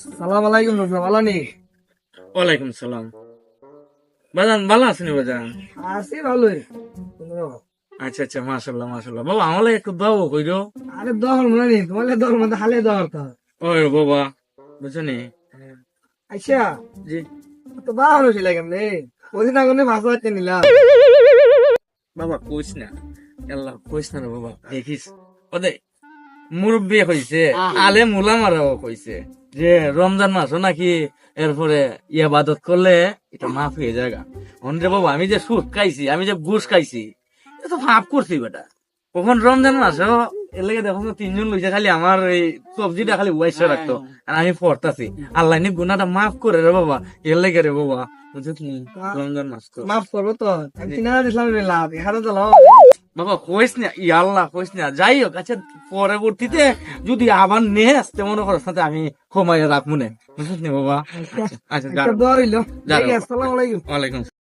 সালাম আলাইকুম রফিক, ভালো নি? ওয়ালাইকুম সালাম। বাজান ভালো আছেন বাজান? আছি ভালোই। আচ্ছা আচ্ছা, মাশাল্লাহ মাশাল্লাহ। বাবা আমালে একটু দাও কইরো। আরে দহর মনে নেই, তোমার দহর মধ্যে হালে দহর তো। ওই বাবা বুঝছনি? আচ্ছা, জি তো বাহর হয়েছিল কেমনে? ওদিন আগুনে মাছ ধরতে নিলাম। বাবা কইস না, আল্লাহ কইস না রে বাবা। দেখিস ওদে মুরব্বী কইছে, আলে মুলা মারাও কইছে যে রমজান মাসও নাকি এরপরে ইবাদত করলে এটা মাফ হয়ে যায়গা। অন্যরে বাবা আমি যে সুদ খাইছি, আমি যে ঘুষ খাইছি, এটা তো পাপ করছি বেটা। কখন রমজান মাসেও এর লেগে দেখো তো তিনজন লইছে, খালি আমার এই সবজিটা খালি ওয়াইসে রাখতো আর আমি পড়তাছি। আল্লাহ নি গুনাটা মাফ করে রে বাবা, এর লেগে রে বাবা বুঝছিস নি? রমজান মাস তো মাফ করবো তো, আমি কিনারা দিছিলাম লাভ, এখানে তো লাভ। বাবা কইস না, ই আল্লাহ কইস না। যাই হোক, আচ্ছা পরবর্তীতে যদি আবার নে আসতে মনে করো সাথে আমি কমাইয়া রাখবো না, বুঝছিস নি বাবা? আচ্ছা আচ্ছা, যা একটা দোয়া রইলো। যা। আসসালামু আলাইকুম। ওয়ালাইকুম